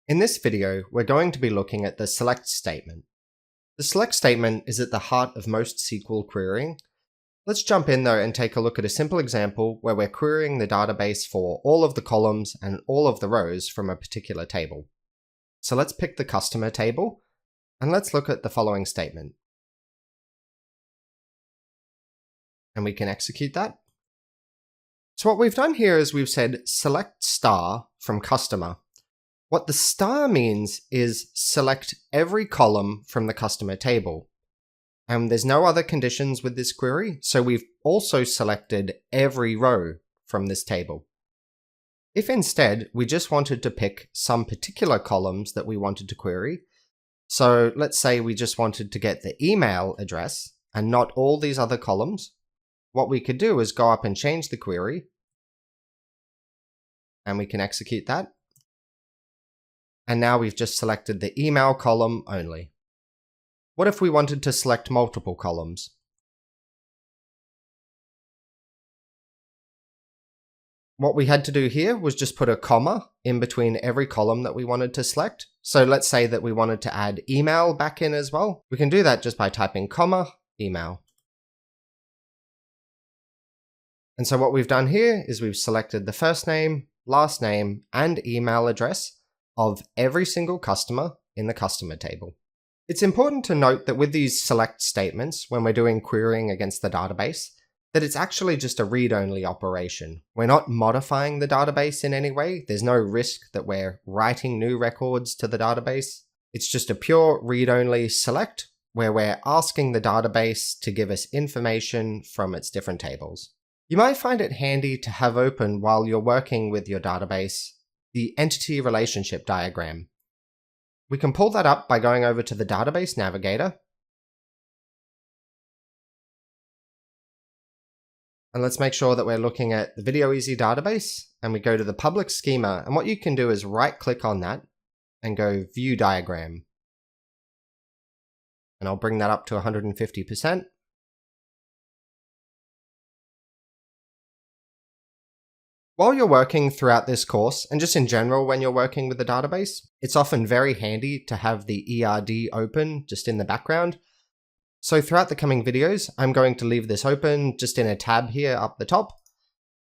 In this video, we're going to be looking at the select statement. The select statement is at the heart of most SQL querying. Let's jump in though and take a look at a simple example where we're querying the database for all of the columns and all of the rows from a particular table. So let's pick the customer table and let's look at the following statement. And we can execute that. So what we've done here is we've said select star from customer. What the star means is select every column from the customer table. And there's no other conditions with this query, so we've also selected every row from this table. If instead we just wanted to pick some particular columns that we wanted to query, so let's say we just wanted to get the email address and not all these other columns, what we could do is go up and change the query, and we can execute that. And now we've just selected the email column only. What if we wanted to select multiple columns? What we had to do here was just put a comma in between every column that we wanted to select. So let's say that we wanted to add email back in as well. We can do that just by typing comma, email. And so what we've done here is we've selected the first name, last name, and email address of every single customer in the customer table. It's important to note that with these select statements, when we're doing querying against the database, that it's actually just a read-only operation. We're not modifying the database in any way. There's no risk that we're writing new records to the database. It's just a pure read-only select where we're asking the database to give us information from its different tables. You might find it handy to have open while you're working with your database the entity relationship diagram. We can pull that up by going over to the database navigator. And let's make sure that we're looking at the Video Easy database, and we go to the public schema, and what you can do is right click on that and go View Diagram. And I'll bring that up to 150%. While you're working throughout this course, and just in general when you're working with the database, it's often very handy to have the ERD open just in the background. So throughout the coming videos, I'm going to leave this open just in a tab here up the top,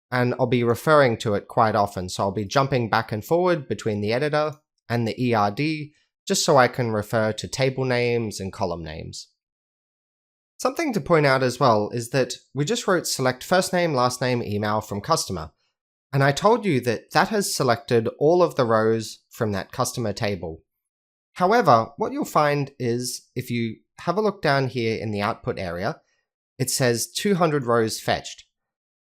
and I'll be referring to it quite often. So I'll be jumping back and forward between the editor and the ERD, just so I can refer to table names and column names. Something to point out as well is that we just wrote select first name, last name, email from customer. And I told you that that has selected all of the rows from that customer table. However, what you'll find is if you have a look down here in the output area, it says 200 rows fetched.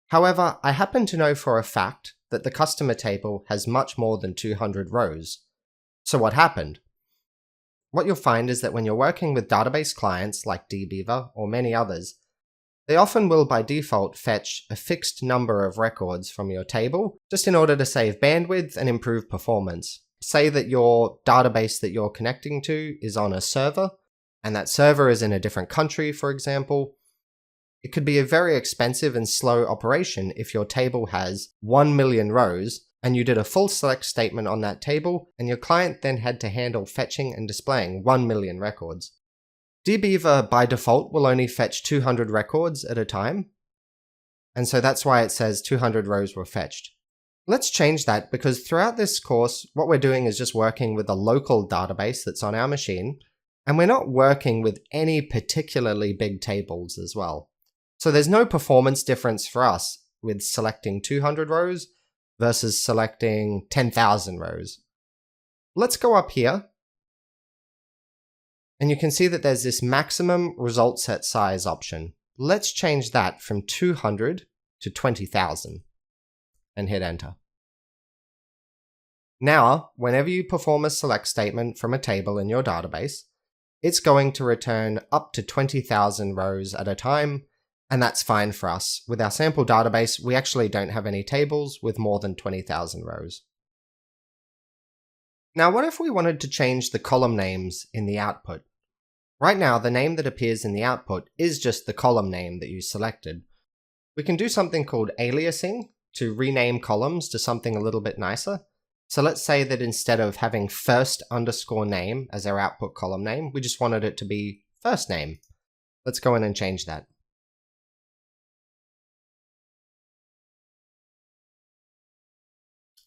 However, I happen to know for a fact that the customer table has much more than 200 rows. So what happened? What you'll find is that when you're working with database clients like dbeaver or many others, they often will by default fetch a fixed number of records from your table just in order to save bandwidth and improve performance. Say that your database that you're connecting to is on a server, and that server is in a different country, for example. It could be a very expensive and slow operation if your table has 1 million rows and you did a full select statement on that table, and your client then had to handle fetching and displaying 1 million records. dbeaver by default will only fetch 200 records at a time, and so that's why it says 200 rows were fetched. Let's change that because throughout this course, what we're doing is just working with a local database that's on our machine, and we're not working with any particularly big tables as well. So there's no performance difference for us with selecting 200 rows versus selecting 10,000 rows. Let's go up here. And you can see that there's this maximum result set size option. Let's change that from 200 to 20,000 and hit enter. Now, whenever you perform a select statement from a table in your database, it's going to return up to 20,000 rows at a time, and that's fine for us. With our sample database, we actually don't have any tables with more than 20,000 rows. Now, what if we wanted to change the column names in the output? Right now, the name that appears in the output is just the column name that you selected. We can do something called aliasing to rename columns to something a little bit nicer. So let's say that instead of having first underscore name as our output column name, we just wanted it to be first name. Let's go in and change that.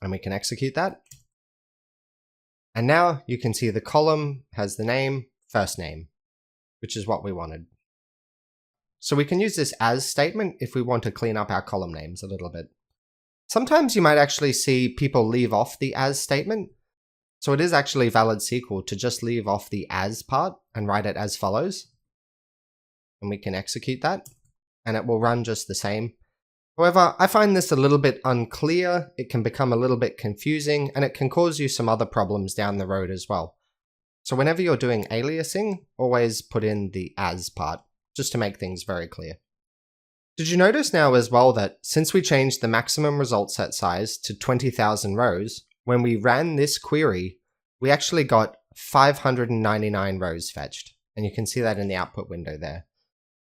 And we can execute that. And now you can see the column has the name first name, which is what we wanted. So we can use this as statement if we want to clean up our column names a little bit. Sometimes you might actually see people leave off the as statement. So it is actually valid SQL to just leave off the as part and write it as follows. And we can execute that and it will run just the same. However, I find this a little bit unclear, it can become a little bit confusing, and it can cause you some other problems down the road as well. So whenever you're doing aliasing, always put in the as part, just to make things very clear. Did you notice now as well that since we changed the maximum result set size to 20,000 rows, when we ran this query, we actually got 599 rows fetched. And you can see that in the output window there,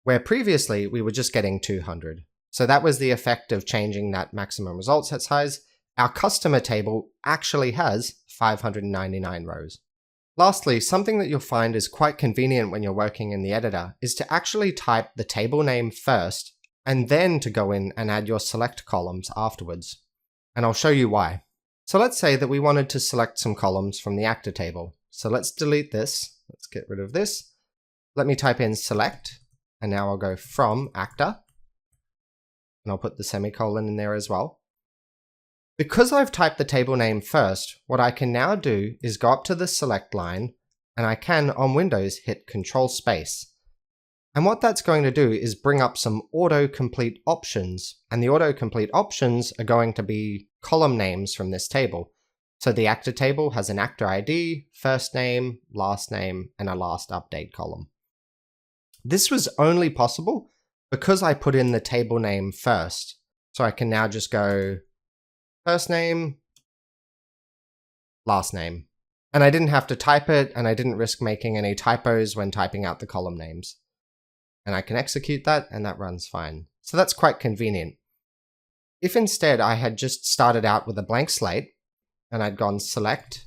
where previously we were just getting 200. So that was the effect of changing that maximum result set size. Our customer table actually has 599 rows. Lastly, something that you'll find is quite convenient when you're working in the editor is to actually type the table name first and then to go in and add your select columns afterwards. And I'll show you why. So let's say that we wanted to select some columns from the actor table. So let's delete this. Let's get rid of this. Let me type in select, and now I'll go from actor. And I'll put the semicolon in there as well. Because I've typed the table name first, what I can now do is go up to the select line, and I can, on Windows, hit Control Space. And what that's going to do is bring up some autocomplete options, and the autocomplete options are going to be column names from this table. So the actor table has an actor ID, first name, and a last update column. This was only possible because I put in the table name first. So I can now just go first name, last name. And I didn't have to type it, and I didn't risk making any typos when typing out the column names. And I can execute that, and that runs fine. So that's quite convenient. If instead I had just started out with a blank slate, and I'd gone select,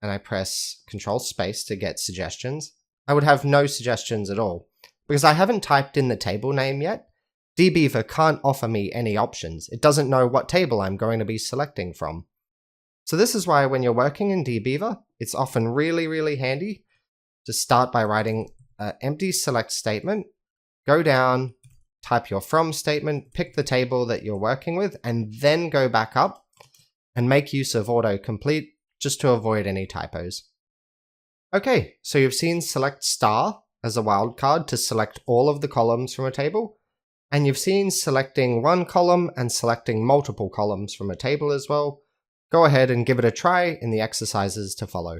and I press Control Space to get suggestions, I would have no suggestions at all. Because I haven't typed in the table name yet, dbeaver can't offer me any options. It doesn't know what table I'm going to be selecting from. So this is why when you're working in dbeaver, it's often really, really handy to start by writing an empty select statement, go down, type your from statement, pick the table that you're working with, and then go back up and make use of autocomplete just to avoid any typos. Okay, so you've seen select star as a wildcard to select all of the columns from a table, and you've seen selecting one column and selecting multiple columns from a table as well. Go ahead and give it a try in the exercises to follow.